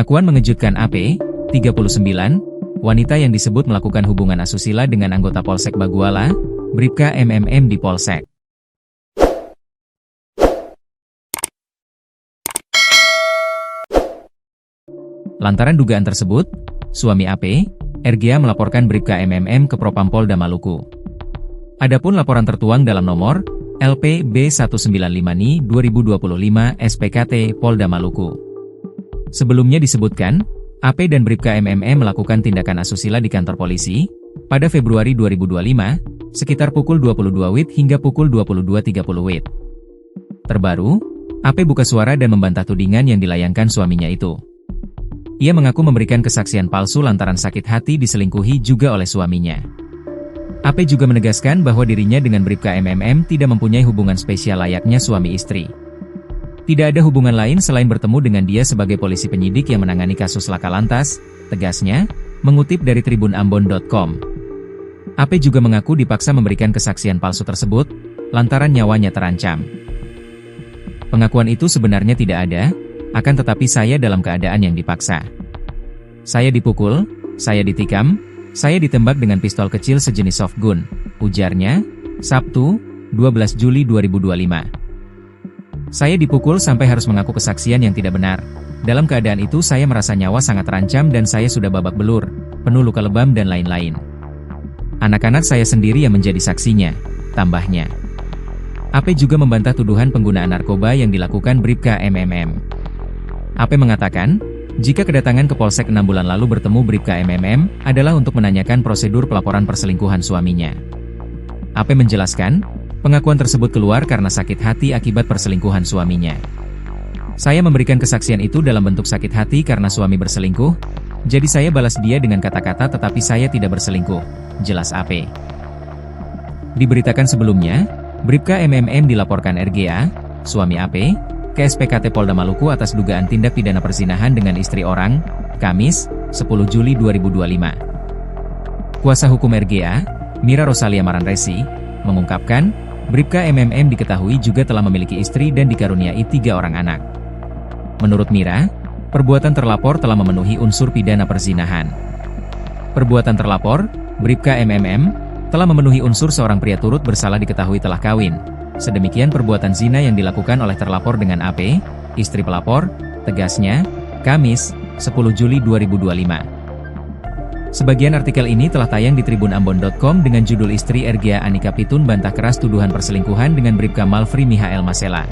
Pengakuan mengejutkan AP, 39, wanita yang disebut melakukan hubungan asusila dengan anggota Polsek Baguala, Bribka MMM di Polsek. Lantaran dugaan tersebut, suami AP, Ergia melaporkan Bribka MMM ke Propampolda Maluku. Adapun laporan tertuang dalam nomor LP B195NI/2025 SPKT Polda Maluku. Sebelumnya disebutkan, AP dan Bribka MMM melakukan tindakan asusila di kantor polisi pada Februari 2025, sekitar pukul 22 WIB hingga pukul 22.30 WIB. Terbaru, AP buka suara dan membantah tudingan yang dilayangkan suaminya itu. Ia mengaku memberikan kesaksian palsu lantaran sakit hati diselingkuhi juga oleh suaminya. AP juga menegaskan bahwa dirinya dengan Bribka MMM tidak mempunyai hubungan spesial layaknya suami istri. Tidak ada hubungan lain selain bertemu dengan dia sebagai polisi penyidik yang menangani kasus laka lantas, tegasnya, mengutip dari tribunambon.com. AP juga mengaku dipaksa memberikan kesaksian palsu tersebut, lantaran nyawanya terancam. Pengakuan itu sebenarnya tidak ada, akan tetapi saya dalam keadaan yang dipaksa. Saya dipukul, saya ditikam, saya ditembak dengan pistol kecil sejenis soft gun, ujarnya, Sabtu, 12 Juli 2025. Saya dipukul sampai harus mengaku kesaksian yang tidak benar. Dalam keadaan itu saya merasa nyawa sangat terancam dan saya sudah babak belur, penuh luka lebam dan lain-lain. Anak-anak saya sendiri yang menjadi saksinya, tambahnya. AP juga membantah tuduhan penggunaan narkoba yang dilakukan Bribka MMM. AP mengatakan, jika kedatangan ke Polsek 6 bulan lalu bertemu Bribka MMM adalah untuk menanyakan prosedur pelaporan perselingkuhan suaminya. AP menjelaskan, pengakuan tersebut keluar karena sakit hati akibat perselingkuhan suaminya. Saya memberikan kesaksian itu dalam bentuk sakit hati karena suami berselingkuh, jadi saya balas dia dengan kata-kata tetapi saya tidak berselingkuh, jelas AP. Diberitakan sebelumnya, Bribka MMM dilaporkan RGA, suami AP, ke SPKT Polda Maluku atas dugaan tindak pidana perzinahan dengan istri orang, Kamis, 10 Juli 2025. Kuasa hukum RGA, Mira Rosalia Maranresi, mengungkapkan, Bribka MMM diketahui juga telah memiliki istri dan dikaruniai 3 orang anak. Menurut Mira, perbuatan terlapor telah memenuhi unsur pidana perzinahan. Perbuatan terlapor, Bribka MMM, telah memenuhi unsur seorang pria turut bersalah diketahui telah kawin. Sedemikian perbuatan zina yang dilakukan oleh terlapor dengan AP, istri pelapor, tegasnya, Kamis, 10 Juli 2025. Sebagian artikel ini telah tayang di tribunambon.com dengan judul Istri Ergia Anika Pitun bantah keras tuduhan perselingkuhan dengan Bribka Malfri Mihael Masela.